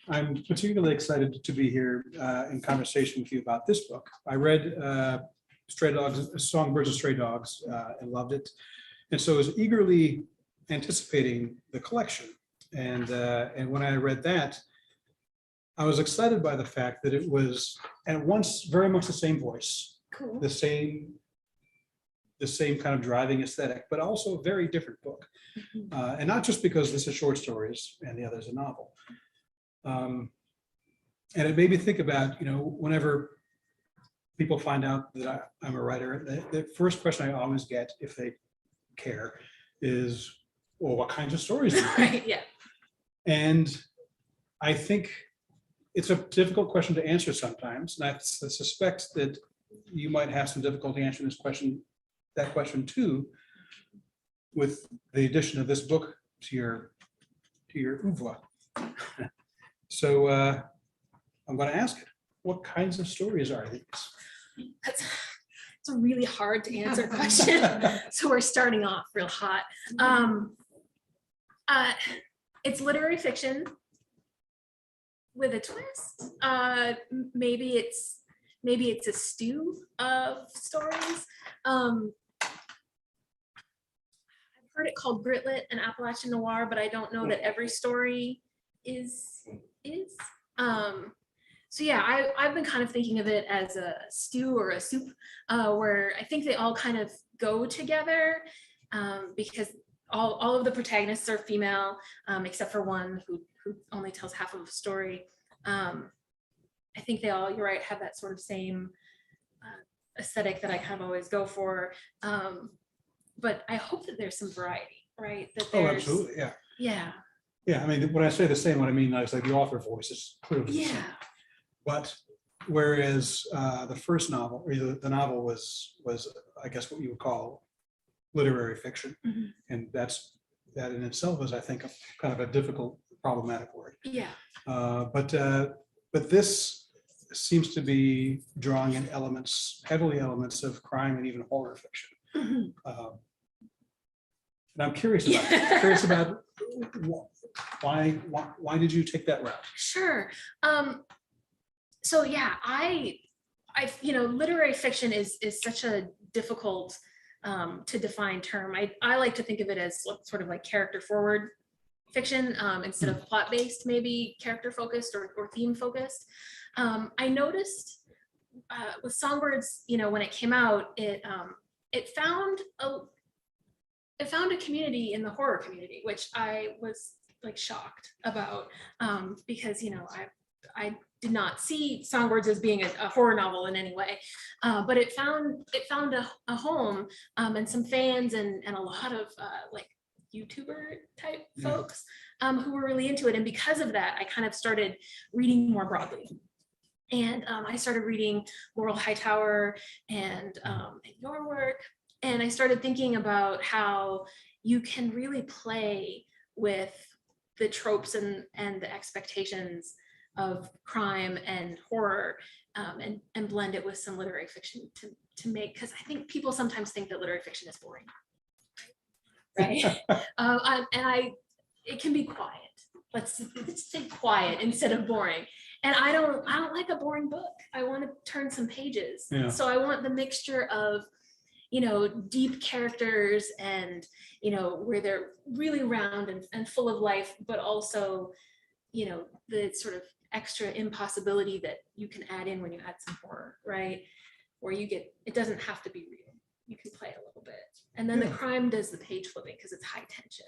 I'm particularly excited to be here in conversation with you about this book. I read Stray Dogs, Songbirds and Stray Dogs, and loved it. And so I was eagerly anticipating the collection. And when I read that, I was excited by the fact that it was at once very much the same voice, Cool. the same kind of driving aesthetic, but also a very different book. And not just because this is short stories and the other is a novel. And it made me think about, whenever people find out that I'm a writer, the first question I always get, if they care, is, well, what kinds of stories do you write? Right, yeah. And I think it's a difficult question to answer sometimes. And I suspect that you might have some difficulty answering that question too, with the addition of this book to your oeuvre. So I'm going to ask it, what kinds of stories are these? It's a really hard to answer question. So we're starting off real hot. It's literary fiction with a twist. Maybe it's a stew of stories. I've heard it called Gritlit and Appalachian Noir, but I don't know that every story is. So yeah, I've been kind of thinking of it as a stew or a soup, where I think they all kind of go together, because all of the protagonists are female, except for one who only tells half of a story. I think they all, you're right, have that sort of same aesthetic that I kind of always go for. But I hope that there's some variety, right? That there's, absolutely, yeah. Yeah. Yeah, I mean, when I say the same, what I mean is like the author voice is clearly the same. Yeah. But whereas the first novel, or the novel was, I guess, what you would call literary fiction. And that in itself is, I think, kind of a difficult, problematic word. Yeah. But this seems to be drawing in heavily elements of crime and even horror fiction. And I'm curious about why did you take that route? Sure. So yeah, I literary fiction is such a difficult to define term. I like to think of it as sort of like character forward fiction, instead of plot based, maybe character focused or theme focused. I noticed with Songbirds, when it came out, it found a community in the horror community, which I was like shocked about, because I did not see Songbirds as being a horror novel in any way, but it found a home, and some fans and a lot of like YouTuber type folks who were really into it. And because of that, I kind of started reading more broadly. And I started reading Laurel Hightower and your work. And I started thinking about how you can really play with the tropes and the expectations of crime and horror, and blend it with some literary fiction to make, because I think people sometimes think that literary fiction is boring. Right? It can be quiet. Let's say quiet instead of boring. And I don't like a boring book. I want to turn some pages. Yeah. So I want the mixture of, deep characters and, where they're really round and full of life, but also, the sort of extra impossibility that you can add in when you add some horror, right? Where it doesn't have to be real. You can play a little bit. And then the crime does the page flipping because it's high tension.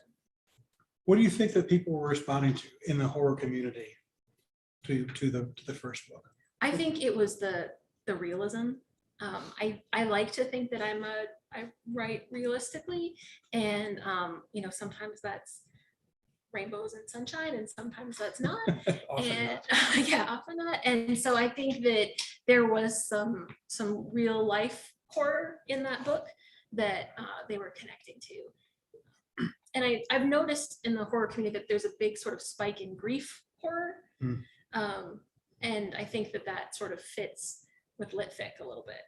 What do you think that people were responding to in the horror community to the first book? I think it was the realism. I like to think that I write realistically, and sometimes that's rainbows and sunshine, and sometimes that's not. And yeah, often not. And so I think that there was some real life horror in that book that they were connecting to. And I've noticed in the horror community that there's a big sort of spike in grief horror. And I think that sort of fits with lit fic a little bit,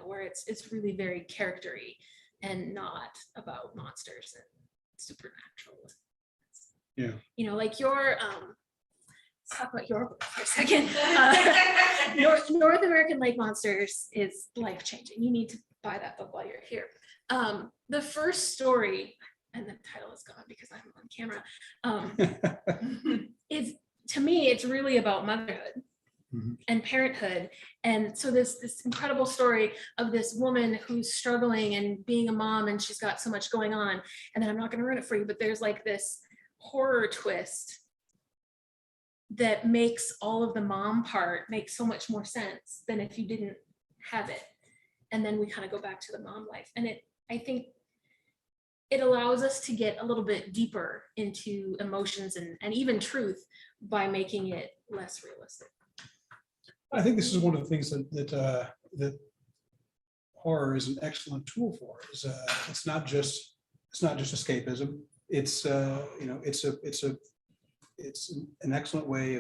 where it's really very character-y and not about monsters and supernatural. Yeah. Like your talk about your book for a second. North American Lake Monsters is life-changing. You need to buy that book while you're here. The first story, and the title is gone because I'm on camera, is, to me, it's really about motherhood and parenthood. And so this incredible story of this woman who's struggling and being a mom, and she's got so much going on. And then I'm not going to ruin it for you, but there's like this horror twist that makes all of the mom part make so much more sense than if you didn't have it. And then we kind of go back to the mom life. And I think it allows us to get a little bit deeper into emotions and even truth by making it less realistic. I think this is one of the things that horror is an excellent tool for. It's not just escapism. It's it's an excellent way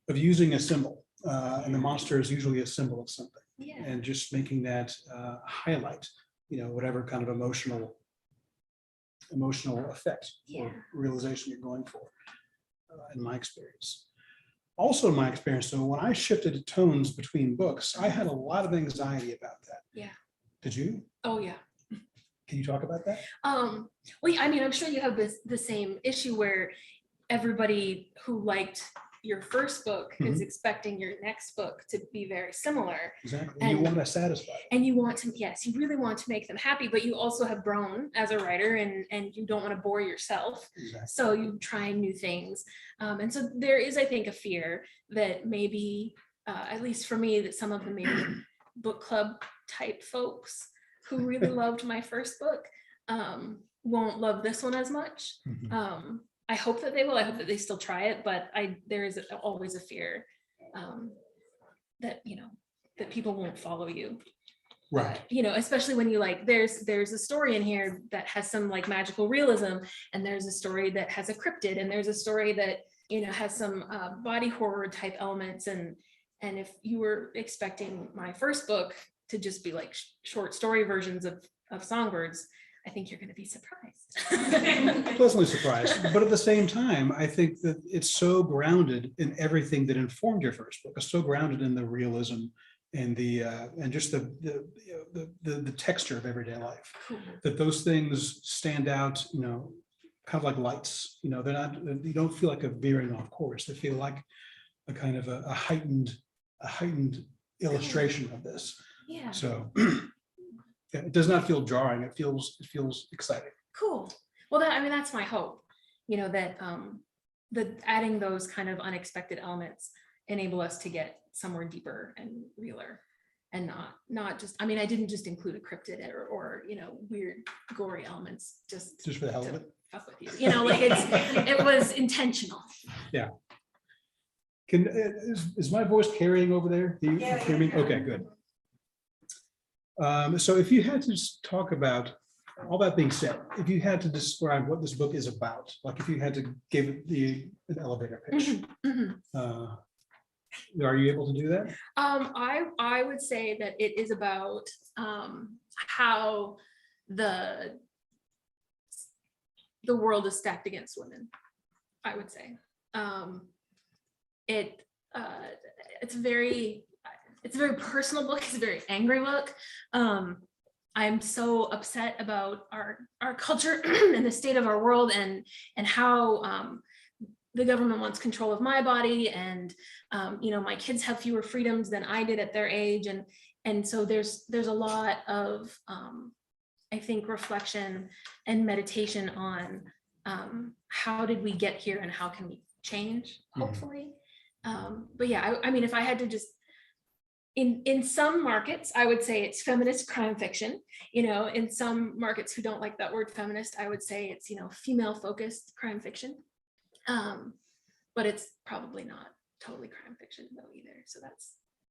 of using a symbol, and the monster is usually a symbol of something, and just making that highlight, whatever kind of emotional effect or realization you're going for. In my experience. Also in my experience, though, when I shifted tones between books, I had a lot of anxiety about that. Yeah. Did you? Oh, yeah. Can you talk about that? Well, I mean, I'm sure you have the same issue where everybody who liked your first book is expecting your next book to be very similar. Exactly. And you want to satisfy them. And you want to, yes, you really want to make them happy, but you also have grown as a writer, and you don't want to bore yourself. Exactly. So you try new things. And so there is, I think, a fear that maybe, at least for me, that some of the maybe book club type folks who really loved my first book won't love this one as much. I hope that they will. I hope that they still try it, but there is always a fear that that people won't follow you. Right. Especially when you there's a story in here that has some magical realism, and there's a story that has a cryptid, and there's a story that has some body horror type elements, and if you were expecting my first book to just be short story versions of Songbirds, I think you're going to be surprised. Pleasantly surprised. But at the same time, I think that it's so grounded in everything that informed your first book. It's so grounded in the realism and and just the texture of everyday life, that those things stand out, kind of like lights. They're not. You don't feel like a veering off course. They feel like a kind of a heightened illustration of this. Yeah. So. Yeah, it does not feel jarring. It feels exciting. Cool. Well, that's my hope. That adding those kind of unexpected elements enable us to get somewhere deeper and realer, and not just. I didn't just include a cryptid or weird gory elements just for the hell of it. Fuck with you. It was intentional. Yeah. Is my voice carrying over there? Do you hear me? Okay, good. So if you had to just talk about, all that being said, if you had to describe what this book is about, if you had to give it an elevator pitch, are you able to do that? I would say that it is about how the world is stacked against women. I would say it's a very personal book. It's a very angry book. I'm so upset about our culture and the state of our world, and how the government wants control of my body, and my kids have fewer freedoms than I did at their age, and so there's a lot of I think reflection and meditation on how did we get here and how can we change, hopefully. But yeah, if I had to just in some markets, I would say it's feminist crime fiction. In some markets who don't like that word feminist, I would say it's female focused crime fiction. But it's probably not totally crime fiction though either. So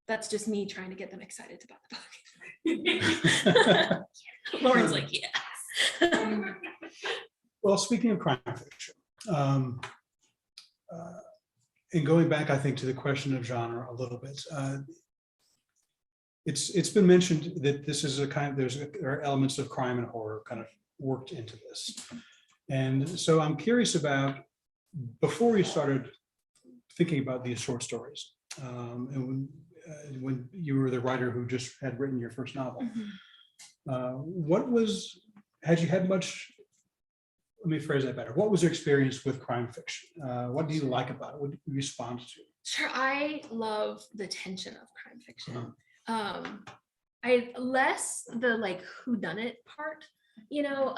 that's just me trying to get them excited about the book. Lauren's like, yeah. Well, speaking of crime fiction, and going back, I think, to the question of genre a little bit. It's been mentioned that this is there are elements of crime and horror kind of worked into this, And so I'm curious about, before you started thinking about these short stories, and when you were the writer who just had written your first novel, had you had much, let me phrase that better. What was your experience with crime fiction? What do you like about it? What do you respond to? Sure, I love the tension of crime fiction. I less the like whodunit part, you know.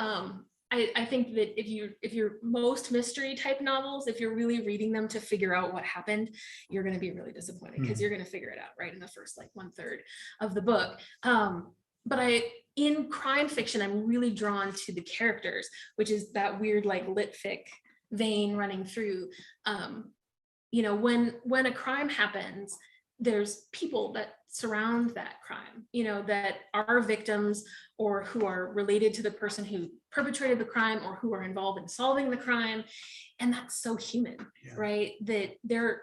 I think that if you're most mystery type novels, if you're really reading them to figure out what happened, you're going to be really disappointed because you're going to figure it out right in the first like 1/3 of the book. But in crime fiction, I'm really drawn to the characters, which is that weird like lit fic vein running through. You know, when a crime happens, there's people that surround that crime, you know, that are victims or who are related to the person who perpetrated the crime or who are involved in solving the crime. And that's so human, right? That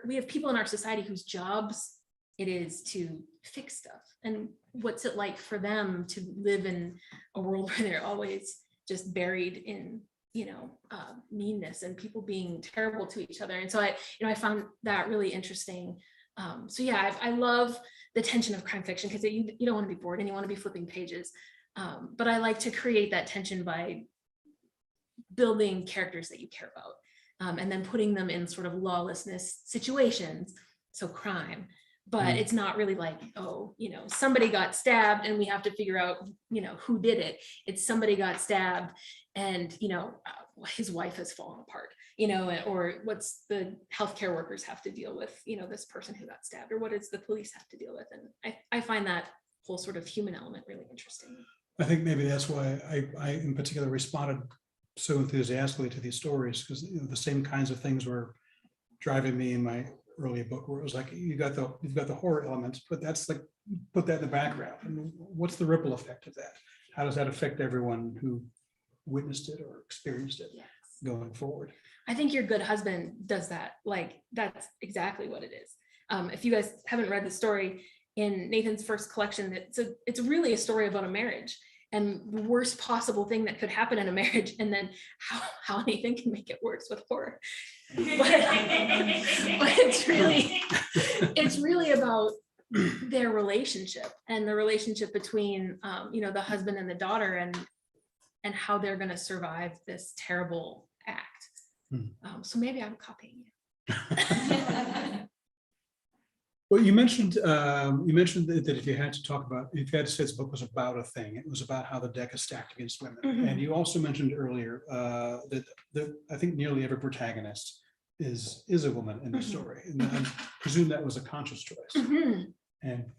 we have people in our society whose jobs it is to fix stuff. And what's it like for them to live in a world where they're always just buried in, you know, meanness and people being terrible to each other. And so I found that really interesting. So yeah, I love the tension of crime fiction because you don't want to be bored and you want to be flipping pages. But I like to create that tension by building characters that you care about, and then putting them in sort of lawlessness situations, so crime. But it's not really like, oh, you know, somebody got stabbed and we have to figure out, you know, who did it. It's somebody got stabbed and, you know, his wife has fallen apart, you know, or what's the healthcare workers have to deal with, you know, this person who got stabbed, or what does the police have to deal with? And I find that whole sort of human element really interesting. I think maybe that's why I in particular responded so enthusiastically to these stories, because the same kinds of things were driving me in my earlier book, where it was like you've got the horror elements, but that's like put that in the background, and what's the ripple effect of that? How does that affect everyone who witnessed it or experienced it going forward? I think Your Good Husband does that. Like that's exactly what it is. If you guys haven't read the story in Nathan's first collection, it's really a story about a marriage and the worst possible thing that could happen in a marriage, and then how anything can make it worse with horror. But it's really about their relationship and the relationship between you know, the husband and the daughter, and how they're going to survive this terrible act. So maybe I'm copying you. Well, you mentioned that if you had to say this book was about a thing, it was about how the deck is stacked against women. And you also mentioned earlier that I think nearly every protagonist is a woman in the story, and I presume that was a conscious choice. And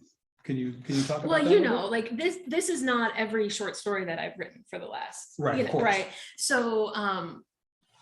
can you talk about that? Well, you know, like this is not every short story that I've written for the last, right, you know, right. So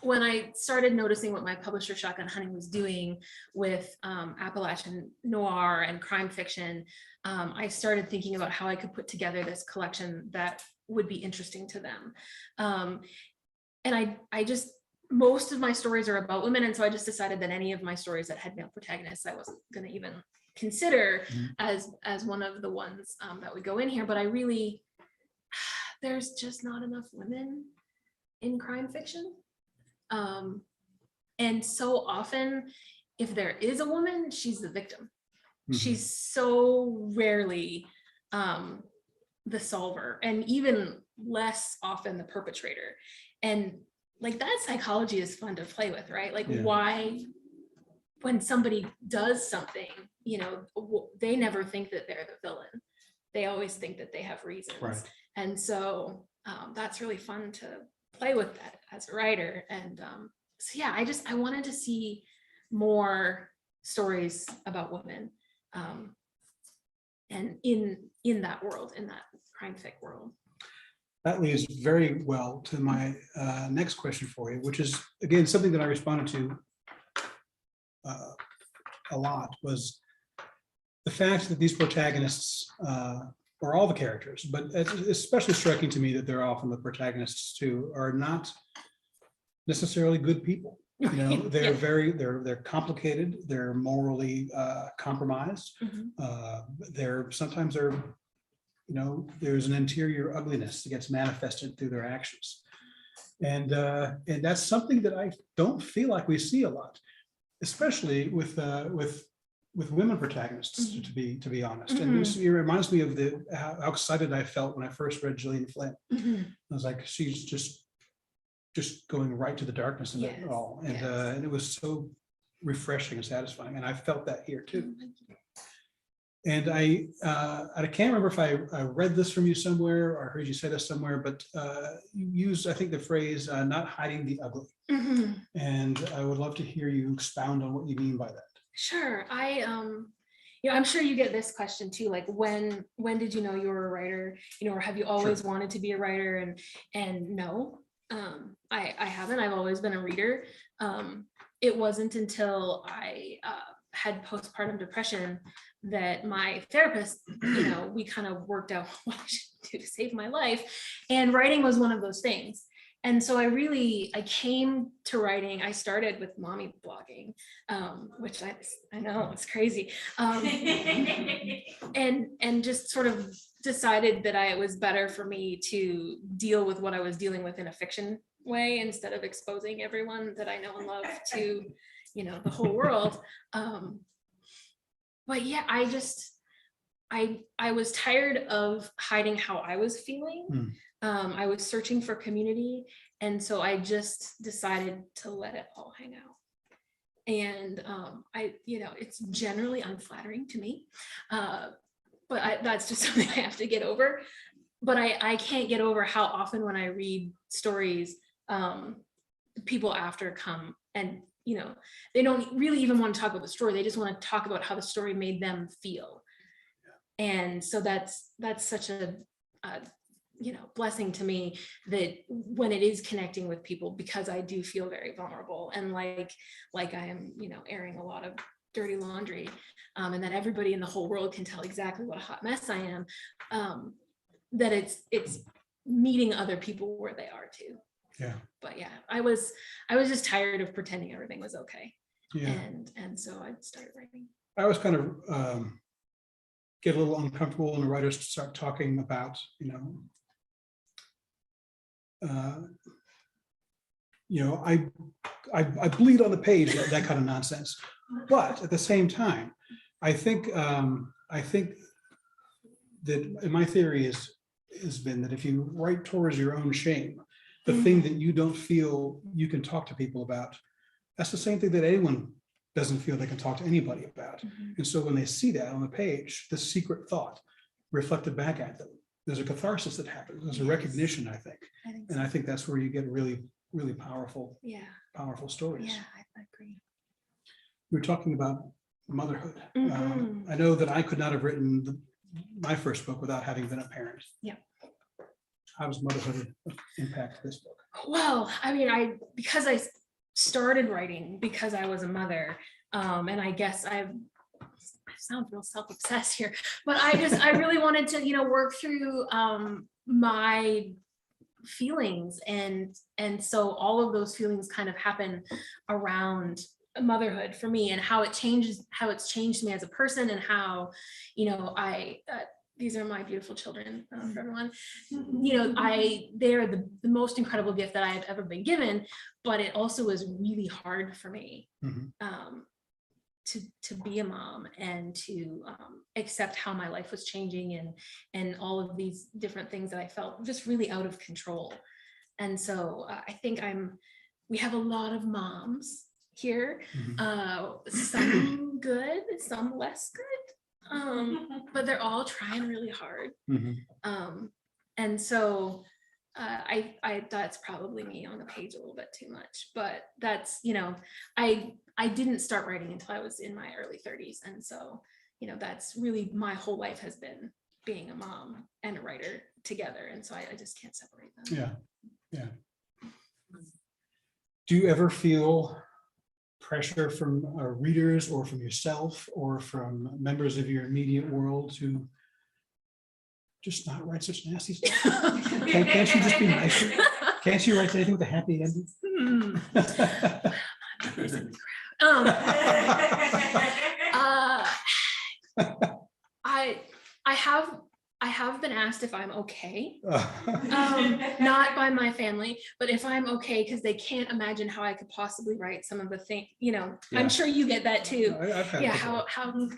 when I started noticing what my publisher Shotgun Hunting was doing with Appalachian noir and crime fiction, I started thinking about how I could put together this collection that would be interesting to them. And I just, most of my stories are about women, and so I just decided that any of my stories that had male protagonists, I wasn't going to even consider as one of the ones that would go in here. But I really, there's just not enough women in crime fiction. And so often, if there is a woman, she's the victim. She's so rarely the solver, and even less often the perpetrator. And like that psychology is fun to play with, right? Like why, when somebody does something, you know, they never think that they're the villain. They always think that they have reasons. Right. And so that's really fun to play with that as a writer. And so yeah, I wanted to see more stories about women, and in that world, in that crime fic world. That leads very well to my next question for you, which is, again, something that I responded to a lot, was the fact that these protagonists, or all the characters, but it's especially striking to me that they're often the protagonists too, are not necessarily good people. You know, they're they're complicated, they're morally compromised. Sometimes they're, you know, there's an interior ugliness that gets manifested through their actions. And that's something that I don't feel like we see a lot, especially with women protagonists, to be honest. And it reminds me of how excited I felt when I first read Gillian Flynn. I was like, she's just going right to the darkness of it all, and it was so refreshing and satisfying, and I felt that here too. And I can't remember if I read this from you somewhere or heard you say this somewhere, but you used, I think, the phrase "not hiding the ugly," and I would love to hear you expound on what you mean by that. Sure. I'm sure you get this question too, like when did you know you were a writer, or have you always wanted to be a writer? And no, I haven't. I've always been a reader. It wasn't until I had postpartum depression that my therapist, we kind of worked out what I should do to save my life, and writing was one of those things. And so I came to writing. I started with mommy blogging, which I know it's crazy, and just sort of decided that it was better for me to deal with what I was dealing with in a fiction way instead of exposing everyone that I know and love to, the whole world. But yeah, I was tired of hiding how I was feeling. I was searching for community, and so I just decided to let it all hang out. And it's generally unflattering to me, but that's just something I have to get over. But I can't get over how often when I read stories, people after come and they don't really even want to talk about the story. They just want to talk about how the story made them feel. And so that's such a blessing to me, that when it is connecting with people, because I do feel very vulnerable and like I am, airing a lot of dirty laundry, and that everybody in the whole world can tell exactly what a hot mess I am, that it's meeting other people where they are too. Yeah. But yeah, I was just tired of pretending everything was okay. Yeah. And so I started writing. I was kind of get a little uncomfortable when the writers start talking about, I bleed on the page, that kind of nonsense. But at the same time, I think that my theory has been that if you write towards your own shame, the thing that you don't feel you can talk to people about, that's the same thing that anyone doesn't feel they can talk to anybody about. And so when they see that on the page, the secret thought reflected back at them, there's a catharsis that happens. There's a recognition, I think. And I think that's where you get really, really powerful, powerful stories. Yeah, I agree. We were talking about motherhood. I know that I could not have written my first book without having been a parent. Yeah. How does motherhood impact this book? Well, I mean, because I started writing because I was a mother, and I guess I sound real self-obsessed here, but I really wanted to, work through my feelings, and so all of those feelings kind of happen around motherhood for me, and how it's changed me as a person, and how, these are my beautiful children, for everyone. They're the most incredible gift that I have ever been given, but it also was really hard for me to be a mom, and to accept how my life was changing, and all of these different things that I felt just really out of control. And so I think we have a lot of moms here, some good, some less good. But they're all trying really hard. And so I that's probably me on the page a little bit too much, but that's, I didn't start writing until I was in my early 30s. And so, that's really my whole life has been being a mom and a writer together. And so I just can't separate them. Yeah. Do you ever feel pressure from readers, or from yourself, or from members of your immediate world to just not write such nasty stuff? Can't you just be nicer? Can't you write anything with a happy ending? I have been asked if I'm okay. Not by my family, but if I'm okay, because they can't imagine how I could possibly write some of the things, Yeah. I'm sure you get that too. I've had Yeah, it before.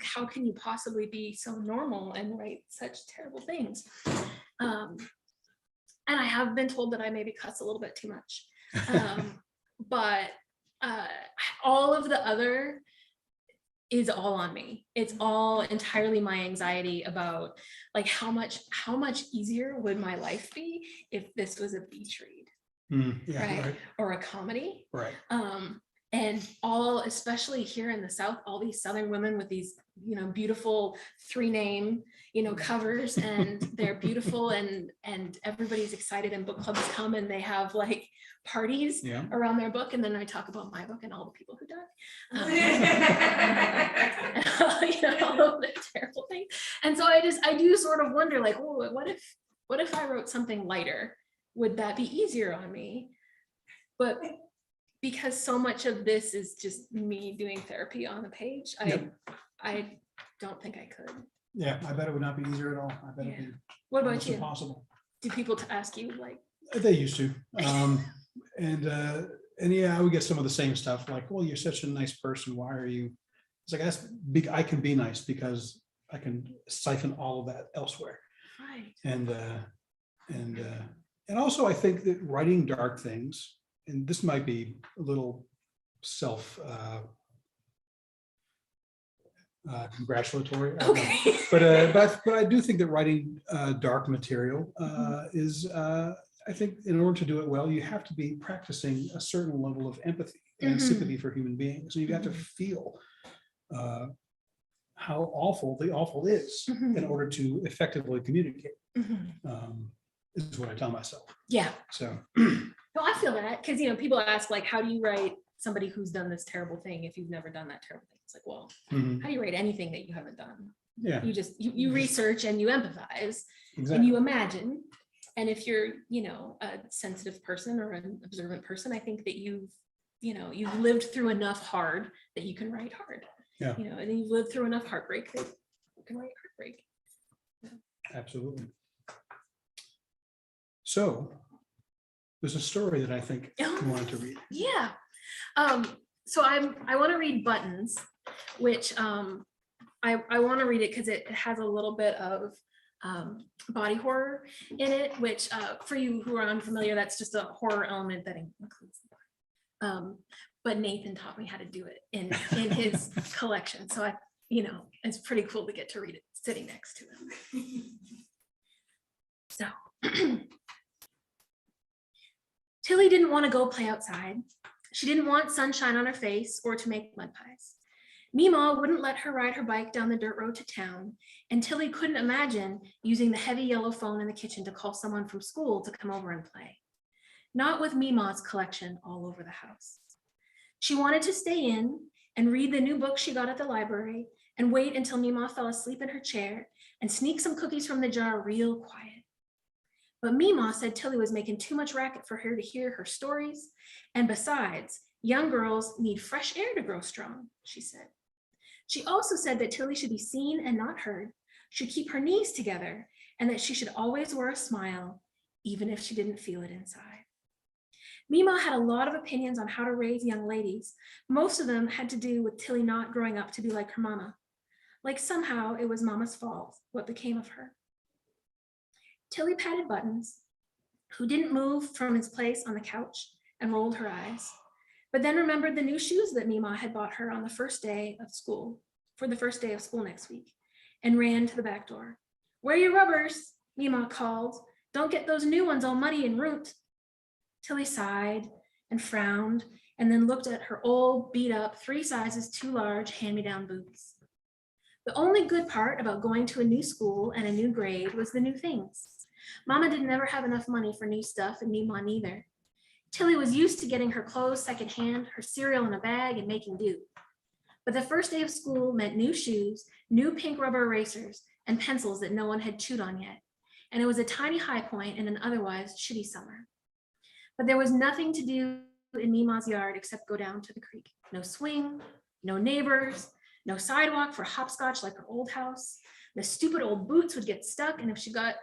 how can you possibly be so normal and write such terrible things? And I have been told that I maybe cuss a little bit too much. But all of the other is all on me. It's all entirely my anxiety about like how much easier would my life be if this was a beach read, Yeah, right? Or a comedy. Right. And especially here in the South, all these Southern women with these, beautiful 3-name, covers, and they're beautiful, and everybody's excited, and book clubs come and they have like parties around their book, and then I talk about my book and all the people who died, all of the terrible things. And so I do sort of wonder, like, oh, what if I wrote something lighter? Would that be easier on me? But because so much of this is just me doing therapy on the page, I don't think I could. Yeah, I bet it would not be easier at all. I bet it'd be What about almost you? impossible. Do people ask you like? They used to. And yeah, I would get some of the same stuff like, well, you're such a nice person. Why are you? It's like, that's big. I can be nice because I can siphon all of that elsewhere. Right. And also I think that writing dark things, and this might be a little congratulatory, Okay. but I do think that writing dark material is, I think in order to do it well, you have to be practicing a certain level of empathy and sympathy for human beings. So you got to feel how awful the awful is in order to effectively communicate. This is what I tell myself. Yeah. So. No, I feel that, because people ask like, how do you write somebody who's done this terrible thing if you've never done that terrible thing? It's like, well, how do you write anything that you haven't done? Yeah. You just you research and you empathize and you imagine. And if you're a sensitive person or an observant person, I think that you've lived through enough hard that you can write hard. Yeah. And you've lived through enough heartbreak that you can write heartbreak. Yeah. Absolutely. So there's a story that I think you wanted to read. Yeah. So I want to read Buttons, which I want to read it because it has a little bit of body horror in it, which for you who are unfamiliar, that's just a horror element that includes. But Nathan taught me how to do it in his collection, so it's pretty cool to get to read it sitting next to him. So. Tilly didn't want to go play outside. She didn't want sunshine on her face or to make mud pies. Meemaw wouldn't let her ride her bike down the dirt road to town, and Tilly couldn't imagine using the heavy yellow phone in the kitchen to call someone from school to come over and play. Not with Meemaw's collection all over the house. She wanted to stay in and read the new book she got at the library and wait until Meemaw fell asleep in her chair and sneak some cookies from the jar real quiet. But Meemaw said Tilly was making too much racket for her to hear her stories. And besides, young girls need fresh air to grow strong, she said. She also said that Tilly should be seen and not heard, should keep her knees together, and that she should always wear a smile, even if she didn't feel it inside. Meemaw had a lot of opinions on how to raise young ladies. Most of them had to do with Tilly not growing up to be like her mama. Like somehow it was Mama's fault what became of her. Tilly patted Buttons, who didn't move from his place on the couch, and rolled her eyes, but then remembered the new shoes that Meemaw had bought her on the first day of school, for the first day of school next week, and ran to the back door. "Wear your rubbers," Meemaw called. "Don't get those new ones all muddy and ruined." Tilly sighed and frowned, and then looked at her old, beat up, 3 sizes too large hand-me-down boots. The only good part about going to a new school and a new grade was the new things. Mama didn't ever have enough money for new stuff, and Meemaw neither. Tilly was used to getting her clothes secondhand, her cereal in a bag, and making do. But the first day of school meant new shoes, new pink rubber erasers, and pencils that no one had chewed on yet. And it was a tiny high point in an otherwise shitty summer. But there was nothing to do in Meemaw's yard except go down to the creek. No swing, no neighbors, no sidewalk for hopscotch like her old house. The stupid old boots would get stuck, and if she got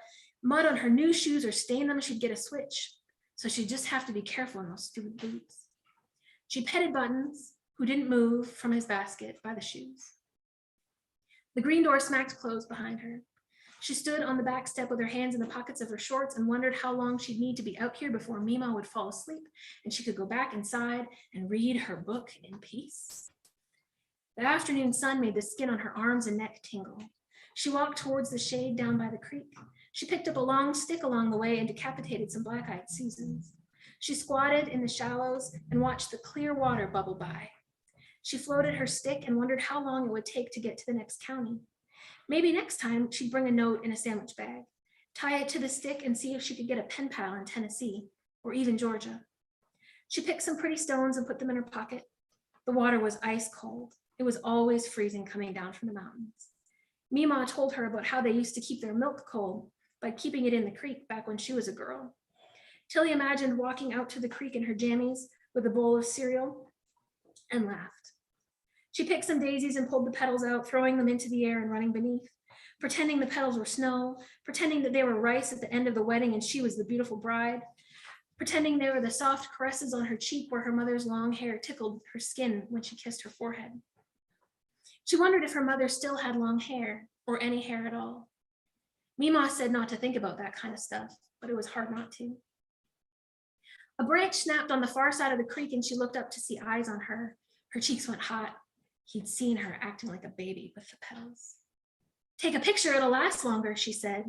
mud on her new shoes or stained them, she'd get a switch. So she'd just have to be careful in those stupid boots. She petted Buttons, who didn't move from his basket by the shoes. The green door smacked closed behind her. She stood on the back step with her hands in the pockets of her shorts and wondered how long she'd need to be out here before Mima would fall asleep and she could go back inside and read her book in peace. The afternoon sun made the skin on her arms and neck tingle. She walked towards the shade down by the creek. She picked up a long stick along the way and decapitated some black-eyed Susans. She squatted in the shallows and watched the clear water bubble by. She floated her stick and wondered how long it would take to get to the next county. Maybe next time she'd bring a note in a sandwich bag, tie it to the stick and see if she could get a pen pal in Tennessee or even Georgia. She picked some pretty stones and put them in her pocket. The water was ice cold. It was always freezing coming down from the mountains. Mima told her about how they used to keep their milk cold by keeping it in the creek back when she was a girl. Tilly imagined walking out to the creek in her jammies with a bowl of cereal and laughed. She picked some daisies and pulled the petals out, throwing them into the air and running beneath, pretending the petals were snow, pretending that they were rice at the end of the wedding and she was the beautiful bride, pretending they were the soft caresses on her cheek where her mother's long hair tickled her skin when she kissed her forehead. She wondered if her mother still had long hair or any hair at all. Mima said not to think about that kind of stuff, but it was hard not to. A branch snapped on the far side of the creek and she looked up to see eyes on her. Her cheeks went hot. He'd seen her acting like a baby with the petals. Take a picture, it'll last longer, she said.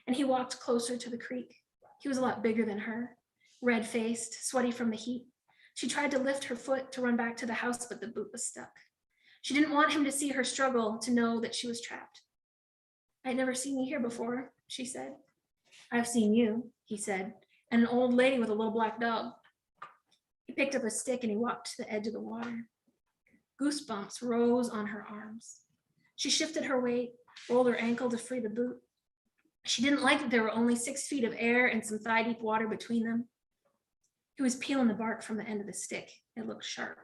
And he walked closer to the creek. He was a lot bigger than her, red-faced, sweaty from the heat. She tried to lift her foot to run back to the house, but the boot was stuck. She didn't want him to see her struggle, to know that she was trapped. I'd never seen you here before, she said. I've seen you, he said, and an old lady with a little black dog. He picked up a stick and he walked to the edge of the water. Goosebumps rose on her arms. She shifted her weight, rolled her ankle to free the boot. She didn't like that there were only 6 feet of air and some thigh-deep water between them. He was peeling the bark from the end of the stick. It looked sharp.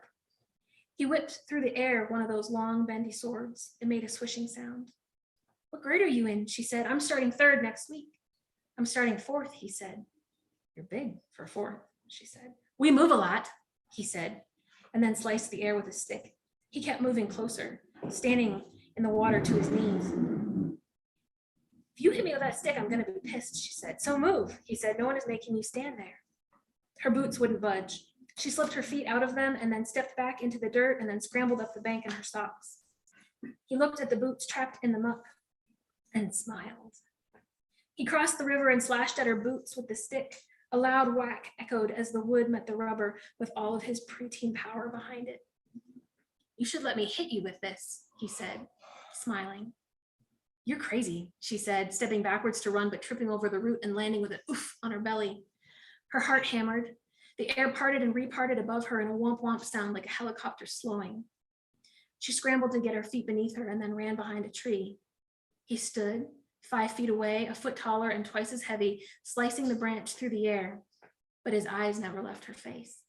He whipped through the air one of those long, bendy swords. It made a swishing sound. What grade are you in? She said. I'm starting 3rd next week. I'm starting 4th, he said. You're big for 4th, she said. We move a lot, he said, and then sliced the air with his stick. He kept moving closer, standing in the water to his knees. If you hit me with that stick, I'm gonna be pissed, she said. So move, he said. No one is making you stand there. Her boots wouldn't budge. She slipped her feet out of them and then stepped back into the dirt and then scrambled up the bank in her socks. He looked at the boots trapped in the muck and smiled. He crossed the river and slashed at her boots with the stick. A loud whack echoed as the wood met the rubber with all of his preteen power behind it. You should let me hit you with this, he said, smiling. You're crazy, she said, stepping backwards to run, but tripping over the root and landing with an oof on her belly. Her heart hammered. The air parted and reparted above her in a womp womp sound like a helicopter slowing. She scrambled to get her feet beneath her and then ran behind a tree. He stood 5 feet away, a foot taller and twice as heavy, slicing the branch through the air, but his eyes never left her face.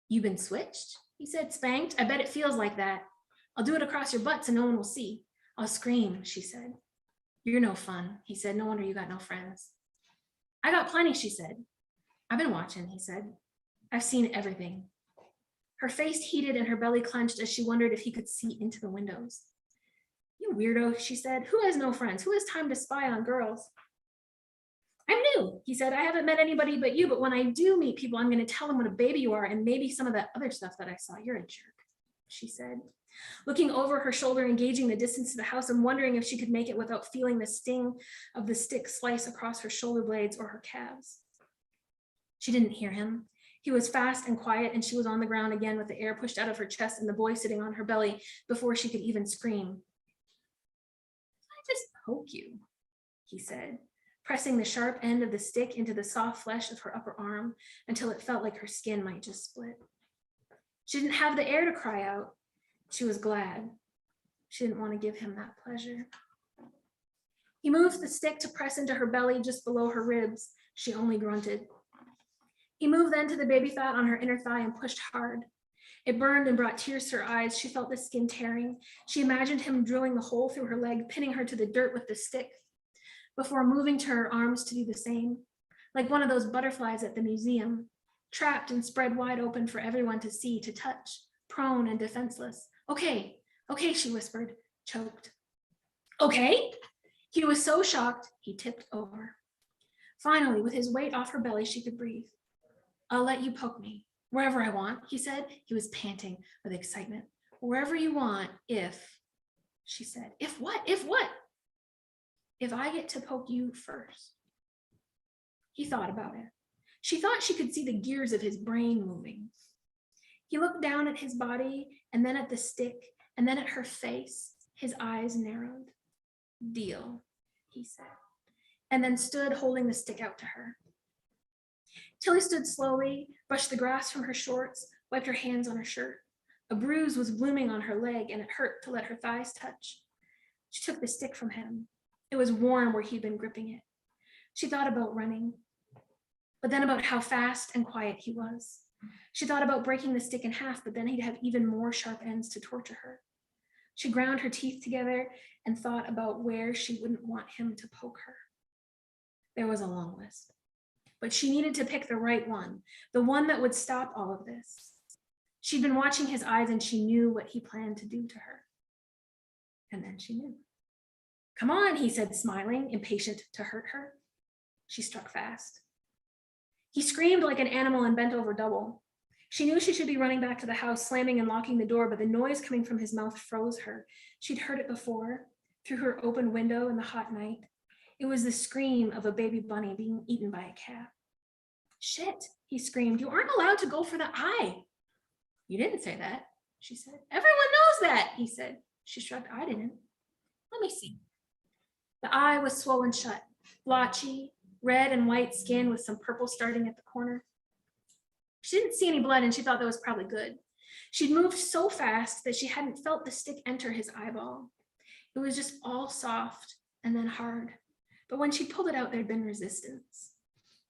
You've been switched? He said, spanked? I bet it feels like that. I'll do it across your butts and no one will see. I'll scream, she said. You're no fun, he said. No wonder you got no friends. I got plenty, she said. I've been watching, he said. I've seen everything. Her face heated and her belly clenched as she wondered if he could see into the windows. You weirdo, she said. Who has no friends? Who has time to spy on girls? I'm new, he said. I haven't met anybody but you, but when I do meet people, I'm going to tell them what a baby you are and maybe some of that other stuff that I saw. You're a jerk, she said, looking over her shoulder and gauging the distance to the house and wondering if she could make it without feeling the sting of the stick slice across her shoulder blades or her calves. She didn't hear him. He was fast and quiet, and she was on the ground again with the air pushed out of her chest and the boy sitting on her belly before she could even scream. I just poke you, he said, pressing the sharp end of the stick into the soft flesh of her upper arm until it felt like her skin might just split. She didn't have the air to cry out. She was glad. She didn't want to give him that pleasure. He moved the stick to press into her belly just below her ribs. She only grunted. He moved then to the baby fat on her inner thigh and pushed hard. It burned and brought tears to her eyes. She felt the skin tearing. She imagined him drilling the hole through her leg, pinning her to the dirt with the stick, before moving to her arms to do the same, like one of those butterflies at the museum, trapped and spread wide open for everyone to see, to touch, prone and defenseless. Okay, okay, she whispered, choked. Okay? He was so shocked, he tipped over. Finally, with his weight off her belly, she could breathe. I'll let you poke me, wherever I want, he said. He was panting with excitement. Wherever you want, if, she said. If what? If what? If I get to poke you first. He thought about it. She thought she could see the gears of his brain moving. He looked down at his body and then at the stick and then at her face. His eyes narrowed. Deal, he said, and then stood holding the stick out to her. Tilly stood slowly, brushed the grass from her shorts, wiped her hands on her shirt. A bruise was blooming on her leg and it hurt to let her thighs touch. She took the stick from him. It was warm where he'd been gripping it. She thought about running, but then about how fast and quiet he was. She thought about breaking the stick in half, but then he'd have even more sharp ends to torture her. She ground her teeth together and thought about where she wouldn't want him to poke her. There was a long list, but she needed to pick the right one, the one that would stop all of this. She'd been watching his eyes and she knew what he planned to do to her. And then she knew. Come on, he said, smiling, impatient to hurt her. She struck fast. He screamed like an animal and bent over double. She knew she should be running back to the house, slamming and locking the door, but the noise coming from his mouth froze her. She'd heard it before, through her open window in the hot night. It was the scream of a baby bunny being eaten by a cat. Shit, he screamed, you aren't allowed to go for the eye. You didn't say that, she said. Everyone knows that, he said. She shrugged, I didn't. Let me see. The eye was swollen shut, blotchy, red and white skin with some purple starting at the corner. She didn't see any blood and she thought that was probably good. She'd moved so fast that she hadn't felt the stick enter his eyeball. It was just all soft and then hard. But when she pulled it out, there'd been resistance.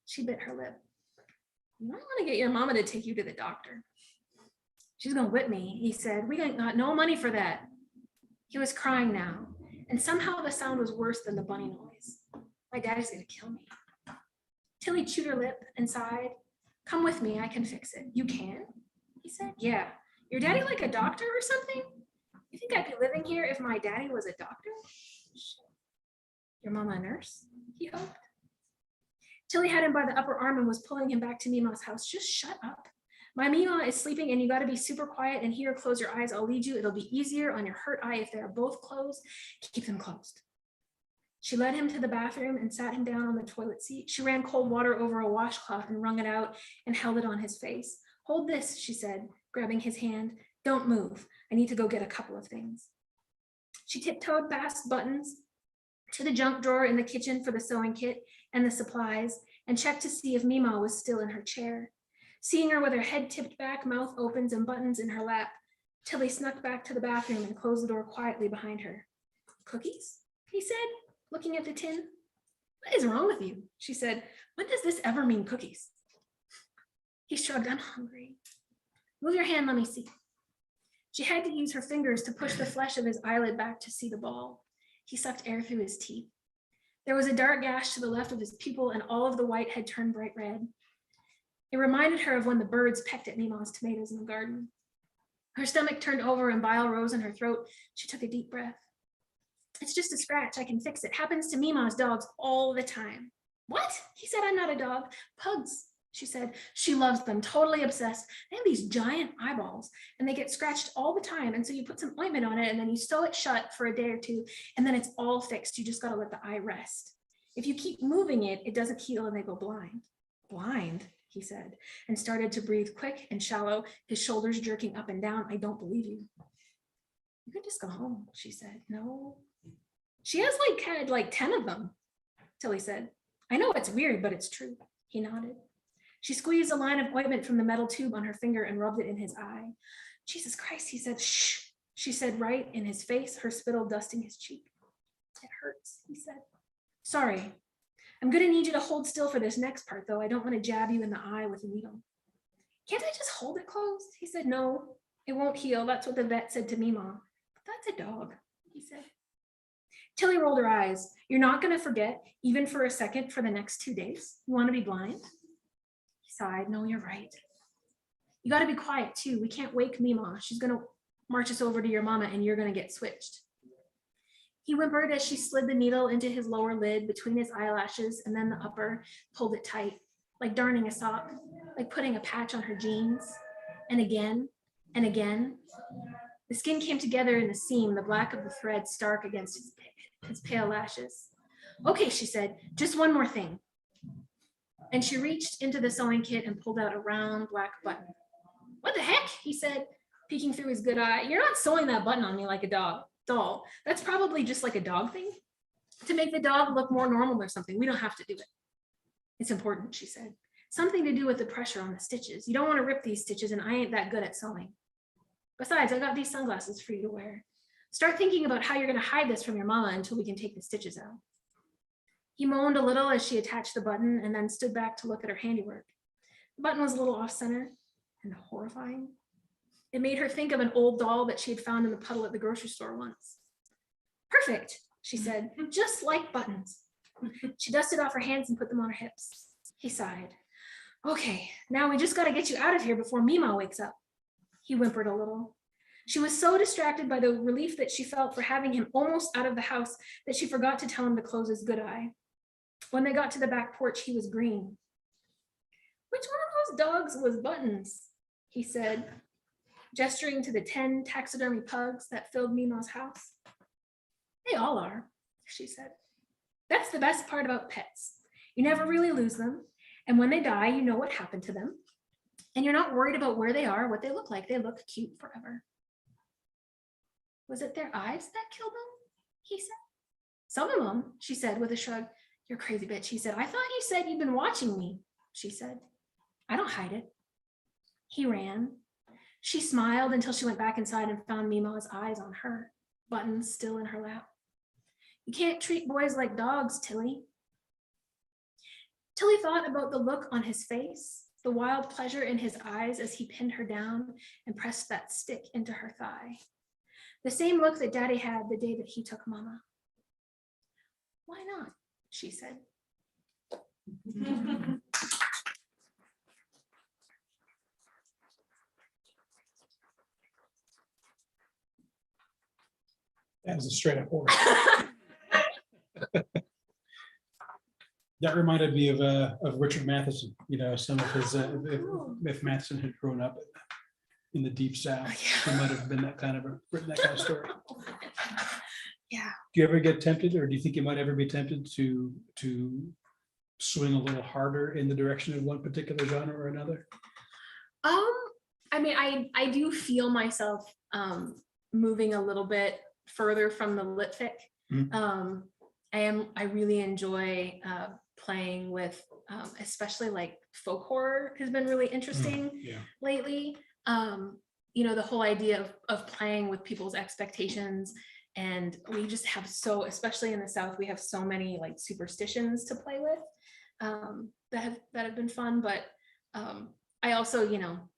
She bit her lip. You might want to get your mama to take you to the doctor. She's gonna whip me, he said. We ain't got no money for that. He was crying now, and somehow the sound was worse than the bunny noise. My daddy's gonna kill me. Tilly chewed her lip and sighed. Come with me, I can fix it. You can? He said. Yeah. Your daddy like a doctor or something? You think I'd be living here if my daddy was a doctor? Your mama a nurse? He hoped. Tilly had him by the upper arm and was pulling him back to Mima's house. Just shut up. My Mima is sleeping and you gotta be super quiet and here, close your eyes, I'll lead you. It'll be easier on your hurt eye if they are both closed. Keep them closed. She led him to the bathroom and sat him down on the toilet seat. She ran cold water over a washcloth and wrung it out and held it on his face. Hold this, she said, grabbing his hand. Don't move. I need to go get a couple of things. She tiptoed past Buttons to the junk drawer in the kitchen for the sewing kit and the supplies and checked to see if Mima was still in her chair. Seeing her with her head tipped back, mouth opens and Buttons in her lap, Tilly snuck back to the bathroom and closed the door quietly behind her. Cookies? He said, looking at the tin. What is wrong with you? She said, when does this ever mean cookies? He shrugged, I'm hungry. Move your hand, let me see. She had to use her fingers to push the flesh of his eyelid back to see the ball. He sucked air through his teeth. There was a dark gash to the left of his pupil and all of the white had turned bright red. It reminded her of when the birds pecked at Mima's tomatoes in the garden. Her stomach turned over and bile rose in her throat. She took a deep breath. It's just a scratch, I can fix it. Happens to Mima's dogs all the time. What? He said, I'm not a dog. Pugs, she said. She loves them, totally obsessed. They have these giant eyeballs and they get scratched all the time. And so you put some ointment on it and then you sew it shut for a day or two and then it's all fixed. You just gotta let the eye rest. If you keep moving it, it doesn't heal and they go blind. Blind, he said, and started to breathe quick and shallow, his shoulders jerking up and down. I don't believe you. You could just go home, she said. No. She has like 10 of them, Tilly said. I know it's weird, but it's true. He nodded. She squeezed a line of ointment from the metal tube on her finger and rubbed it in his eye. Jesus Christ, he said. Shh, she said right in his face, her spittle dusting his cheek. It hurts, he said. Sorry. I'm gonna need you to hold still for this next part, though. I don't want to jab you in the eye with a needle. Can't I just hold it closed? He said, no, It won't heal. That's what the vet said to Meemaw. But that's a dog, he said. Tilly rolled her eyes. You're not going to forget, even for a second, for the next 2 days? You want to be blind? He sighed. No, you're right. You got to be quiet, too. We can't wake Meemaw. She's going to march us over to your mama, and you're going to get switched. He whimpered as she slid the needle into his lower lid between his eyelashes and then the upper, pulled it tight, like darning a sock, like putting a patch on her jeans. And again, and again. The skin came together in the seam, the black of the thread stark against his pale lashes. Okay, she said, just one more thing. And she reached into the sewing kit and pulled out a round black button. What the heck? He said, peeking through his good eye. You're not sewing that button on me like a doll. That's probably just like a dog thing to make the dog look more normal or something. We don't have to do it. It's important, she said. Something to do with the pressure on the stitches. You don't want to rip these stitches, and I ain't that good at sewing. Besides, I got these sunglasses for you to wear. Start thinking about how you're going to hide this from your mama until we can take the stitches out. He moaned a little as she attached the button and then stood back to look at her handiwork. The button was a little off center and horrifying. It made her think of an old doll that she had found in the puddle at the grocery store once. Perfect, she said, just like buttons. She dusted off her hands and put them on her hips. He sighed. Okay, now we just got to get you out of here before Meemaw wakes up. He whimpered a little. She was so distracted by the relief that she felt for having him almost out of the house that she forgot to tell him to close his good eye. When they got to the back porch, he was green. Which one of those dogs was Buttons? He said, gesturing to the 10 taxidermy pugs that filled Meemaw's house. They all are, she said. That's the best part about pets. You never really lose them. And when they die, you know what happened to them. And you're not worried about where they are, what they look like. They look cute forever. Was it their eyes that killed them? He said. Some of them, she said with a shrug. You're crazy bitch, he said. I thought you said you'd been watching me, she said. I don't hide it. He ran. She smiled until she went back inside and found Meemaw's eyes on her, Buttons still in her lap. You can't treat boys like dogs, Tilly. Tilly thought about the look on his face, the wild pleasure in his eyes as he pinned her down and pressed that stick into her thigh. The same look that Daddy had the day that he took Mama. Why not? She said. That was a straight up horror. That reminded me of Richard Matheson. You know, some of his if Matheson had grown up in the deep South, he might have been written that kind of story. Yeah. Do you ever get tempted, or do you think you might ever be tempted to swing a little harder in the direction of one particular genre or another? I mean, I do feel myself moving a little bit further from the lit fic. Mm-hmm. I really enjoy playing with especially like folk horror has been really interesting lately. You know, the whole idea of playing with people's expectations, and we just have especially in the South, we have so many like superstitions to play with that have been fun. But I also, you know,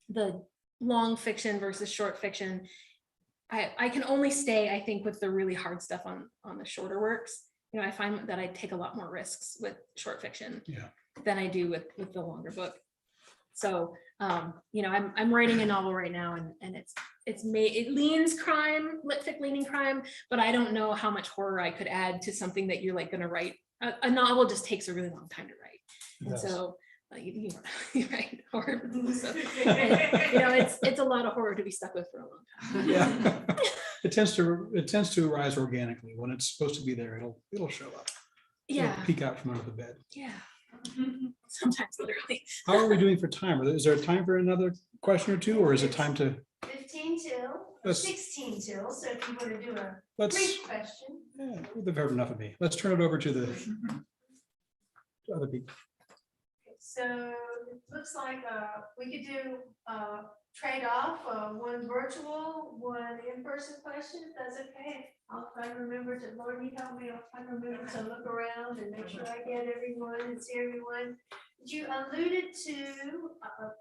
the long fiction versus short fiction, I can only stay, I think, with the really hard stuff on the shorter works. You know, I find that I take a lot more risks with short fiction than I do with the longer book. So, you know, I'm writing a novel right now, and it leans crime, lit fic leaning crime, but I don't know how much horror I could add to something that you're like going to write. A novel just takes a really long time to write, and so. You right, horror. So, you know, it's a lot of horror to be stuck with for a long time. Yeah, it tends to arise organically when it's supposed to be there. It'll show up. Yeah, it'll peek out from under the bed. Yeah, sometimes literally. How are we doing for time? Is there time for another question or two, or is it time to 15 till 16 till? So if you want to do a brief question, yeah, they've heard enough of me. Let's turn it over to the other people. so it looks like we could do trade off one virtual, one in-person question, if that's okay. I'll try to remember to, Lauren, you help me, I'll try to remember to look around and make sure I get everyone and see everyone. You alluded to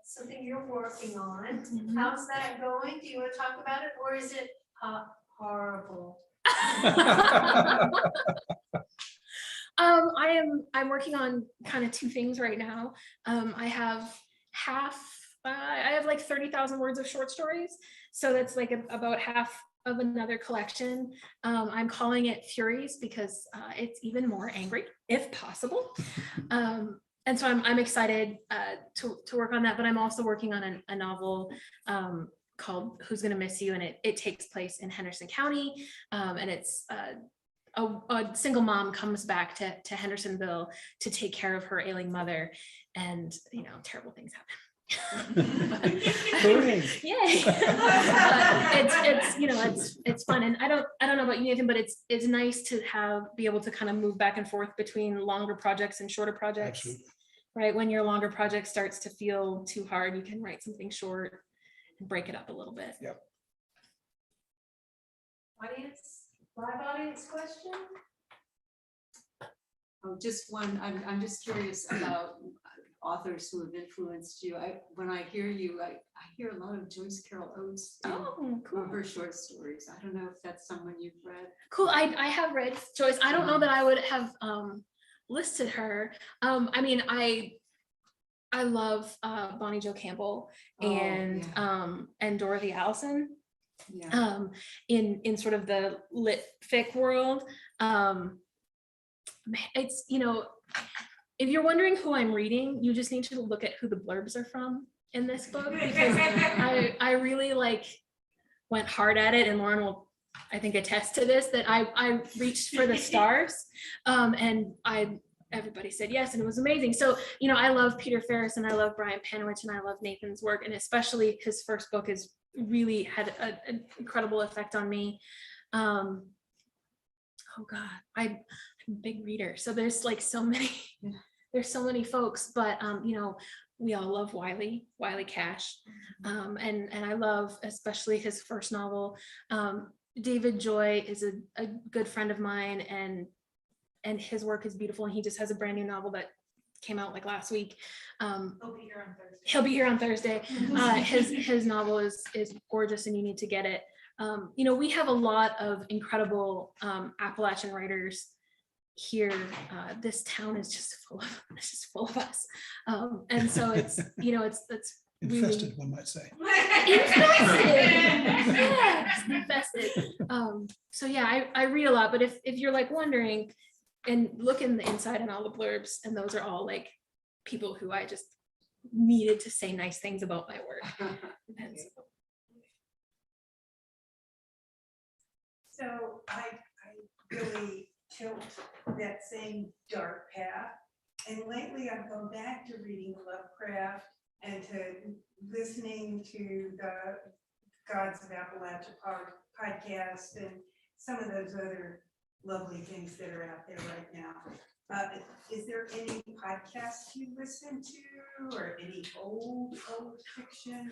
something you're working on. Mhm. How's that going? Do you want to talk about it, or is it horrible? I'm working on kind of two things right now. I have I have like 30,000 words of short stories. So that's like about half of another collection. I'm calling it Furies because it's even more angry, if possible. And so I'm excited to work on that, but I'm also working on a novel called Who's Gonna Miss You, and it takes place in Henderson County, and it's a single mom comes back to Hendersonville to take care of her ailing mother, and terrible things happen. Hooray. Yay! It's fun, and I don't know about you, Nathan, but it's nice to be able to kind of move back and forth between longer projects and shorter projects. Absolutely. Right, when your longer project starts to feel too hard, you can write something short and break it up a little bit. Yep. Live audience question? Oh, just one. I'm just curious about authors who have influenced you. When I hear you, I hear a lot of Joyce Carol Oates in Oh, cool. her short stories. I don't know if that's someone you've read. Cool. I have read Joyce. I don't know that I would have listed her. I mean, I love Bonnie Jo Campbell and Dorothy Allison. Yeah. In sort of the lit fic world. It's, if you're wondering who I'm reading, you just need to look at who the blurbs are from in this book, because I really went hard at it, and Lauren will, I think, attest to this, that I reached for the stars, and everybody said yes, and it was amazing. So, I love Peter Ferris, and I love Brian Panowich, and I love Nathan's work, and especially his first book is really had an incredible effect on me. Oh God, I'm a big reader, so there's so many, there's so many folks, but we all love Wiley Cash, and I love especially his first novel. David Joy is a good friend of mine, and his work is beautiful, and he just has a brand new novel that came out last week. He'll be here on Thursday. His novel is gorgeous, and you need to get it. We have a lot of incredible Appalachian writers here. This town is just full of us, and so it's Infested, one might say. infested. Yes, infested. So yeah, I read a lot, but if you're wondering and look in the inside and all the blurbs, and those are all people who I just needed to say nice things about my work. And so I really tilt that same dark path, and lately I've gone back to reading Lovecraft and to listening to the Gods of Appalachia podcast and some of those other lovely things that are out there right now. Is there any podcasts you listen to, or any old fiction?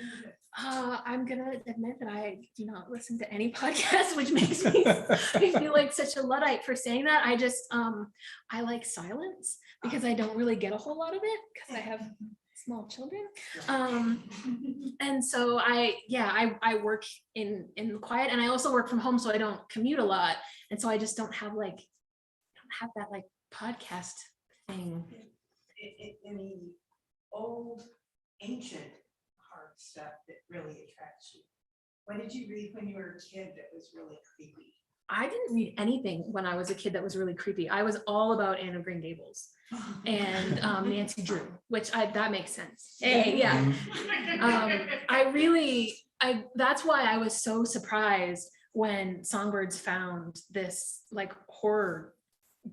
I'm gonna admit that I do not listen to any podcast, which makes me feel like such a Luddite for saying that. I just I like silence, because I don't really get a whole lot of it because I have small children. And so I work in quiet, and I also work from home, so I don't commute a lot, and so I just don't have that podcast thing. Any old ancient hard stuff that really attracts you? What did you read when you were a kid that was really creepy? I didn't read anything when I was a kid that was really creepy. I was all about Anne of Green Gables and Nancy Drew, which that makes sense. Yeah. That's why I was so surprised when Songbirds found this horror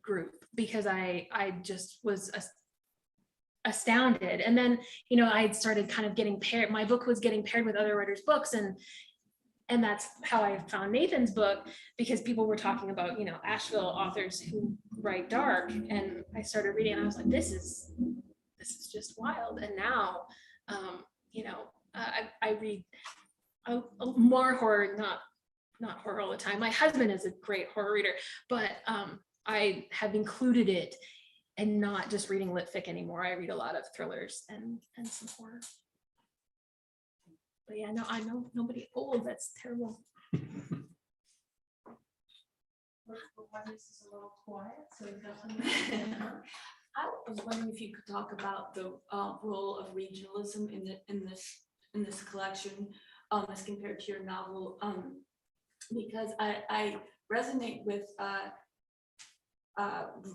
group, because I just was astounded. And then, I started kind of getting paired. My book was getting paired with other writers' books, and that's how I found Nathan's book, because people were talking about, Asheville authors who write dark, and I started reading, and I was like, this is just wild. And now, I read more horror, not horror all the time. My husband is a great horror reader, but I have included it and not just reading lit fic anymore. I read a lot of thrillers and some horror. But yeah, no, I know nobody old. That's terrible. This is a little quiet, so we've got something. I was wondering if you could talk about the role of regionalism in this collection, as compared to your novel, because I resonate with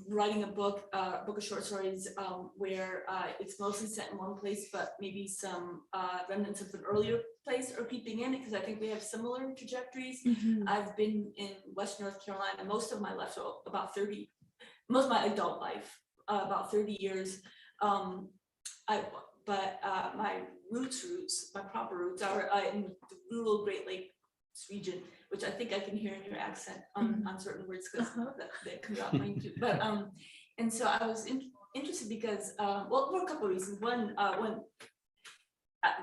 writing a book of short stories where it's mostly set in one place, but maybe some remnants of an earlier place are creeping in, because I think we have similar trajectories. I've been in Western North Carolina most of my life, so about 30, most of my adult life, about 30 years. But my my proper roots are in the rural Great Lakes region, which I think I can hear in your accent on certain words, because that comes out mine too. But and so I was interested because well, for a couple of reasons. One, when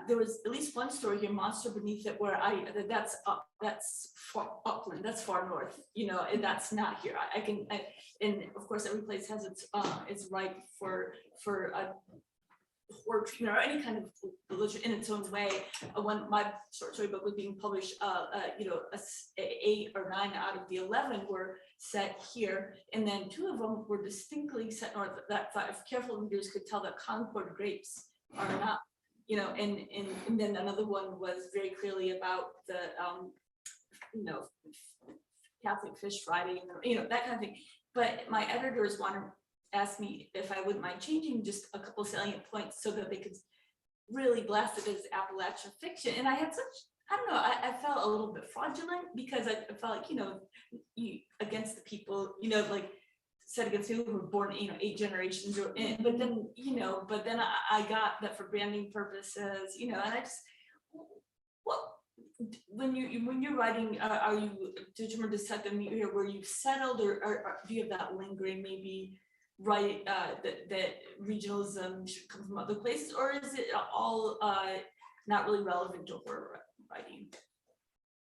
there was at least one story here, Monster Beneath It, where that's far upland, that's far north, you know, and that's not here. And of course every place has its right for a horror treatment or any kind of religion in its own way. When my short story book was being published, you know, 8 or 9 out of the 11 were set here, and then 2 of them were distinctly set north. That if careful readers could tell that Concord grapes are not, you know, and then another one was very clearly about the you know, Catholic Fish Friday, and you know, that kind of thing. But my editors asked me if I wouldn't mind changing just a couple salient points so that they could really blast it as Appalachian fiction. And I had such, I don't know, I felt a little bit fraudulent, because I felt like, you know, you against the people, you know, like set against people who were born, you know, 8 generations or in, but then, you know, but then I got that for branding purposes, you know, and I just, well, when you're writing, are you determined to set them here where you've settled, or do you have that lingering maybe right that regionalism should come from other places, or is it all not really relevant to horror writing?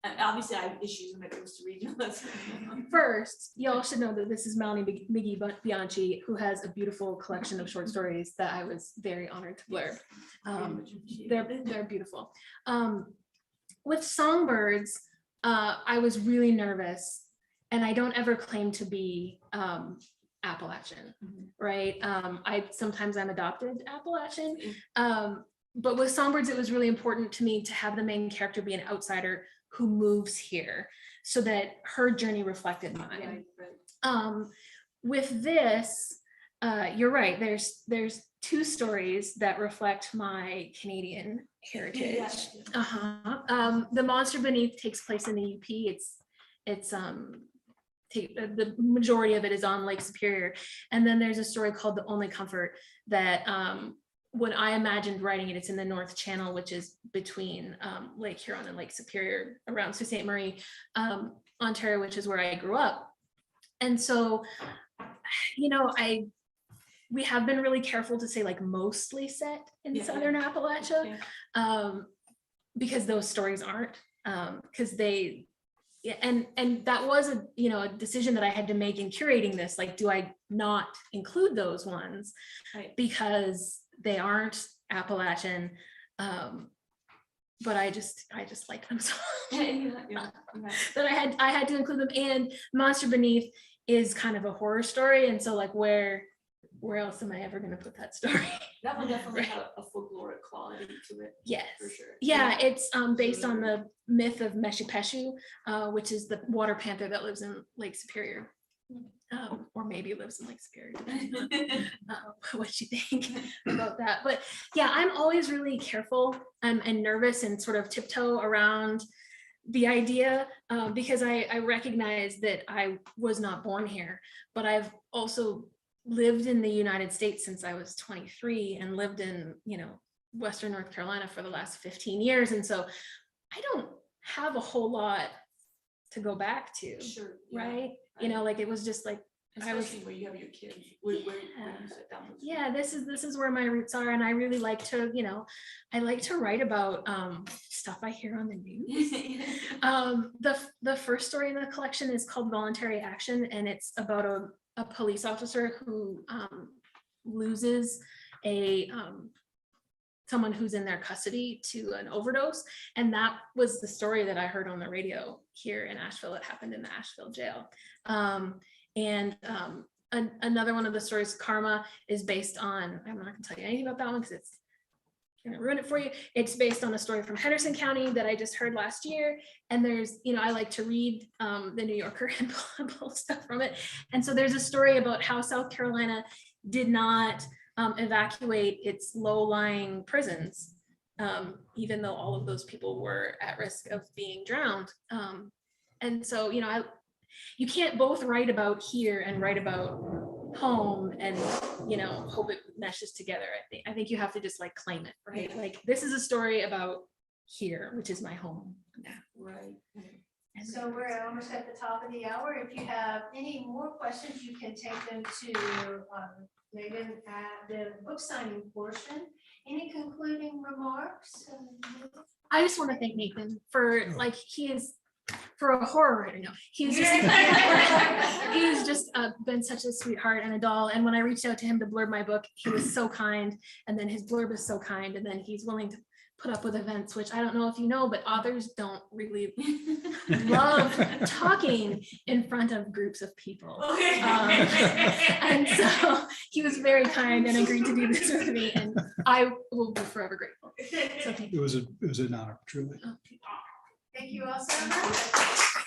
And obviously I have issues when it comes to regionalism. First, y'all should know that this is Melanie Miggy Bianchi, who has a beautiful collection of short stories that I was very honored to blurb. They're beautiful. With Songbirds, I was really nervous, and I don't ever claim to be Appalachian, right? Sometimes I'm adopted Appalachian, but with Songbirds, it was really important to me to have the main character be an outsider who moves here, so that her journey reflected mine. Right. With this, you're right. There's 2 stories that reflect my Canadian heritage. The Monster Beneath takes place in the UP. It's the majority of it is on Lake Superior, and then there's a story called The Only Comfort that when I imagined writing it, it's in the North Channel, which is between Lake Huron and Lake Superior, around Sault Ste. Marie, Ontario, which is where I grew up. And so, you know, we have been really careful to say like mostly set in Southern Appalachia, because those stories aren't, because they, and that was a decision that I had to make in curating this. Like, do I not include those ones, right, because they aren't Appalachian, but I just like them so much that I had to include them. And Monster Beneath is kind of a horror story, and so like where else am I ever going to put that story? That will definitely have a folkloric quality to it. Yes, for sure. Yeah, it's based on the myth of Meshipeshu, which is the water panther that lives in Lake Superior. Or maybe lives in Lake Superior, depending on what you think about that. But yeah, I'm always really careful and nervous and sort of tiptoe around the idea, because I recognize that I was not born here, but I've also lived in the United States since I was 23 and lived in, Western North Carolina for the last 15 years. And so I don't have a whole lot to go back to, Sure, right? Like it was just like, especially where you have your kids, where you sit down. Yeah, this is where my roots are, and I really like to, I like to write about stuff I hear on the news. The first story in the collection is called Voluntary Action, and it's about a police officer who loses someone who's in their custody to an overdose. And that was the story that I heard on the radio here in Asheville. It happened in the Asheville jail. Another one of the stories, Karma, is based on, I'm not gonna tell you anything about that one because it's gonna ruin it for you. It's based on a story from Henderson County that I just heard last year. And there's, I like to read the New Yorker and pull stuff from it. And so there's a story about how South Carolina did not evacuate its low-lying prisons, even though all of those people were at risk of being drowned. And so, you can't both write about here and write about home and, hope it meshes together. I think you have to just like claim it, right? Yeah. Like, this is a story about here, which is my home. Right. And So we're almost at the top of the hour. If you have any more questions, you can take them to Meagan at the book signing portion. Any concluding remarks? I just want to thank Nathan for he is, for a horror writer, no, he's just been such a sweetheart and a doll. And when I reached out to him to blurb my book, he was so kind. And then his blurb is so kind. And then he's willing to put up with events, which I don't know if you know, but authors don't really love talking in front of groups of people. And so he was very kind and agreed to do this with me, and I will be forever grateful. So thank you. It was an honor, truly. Oh, Thank you all so much.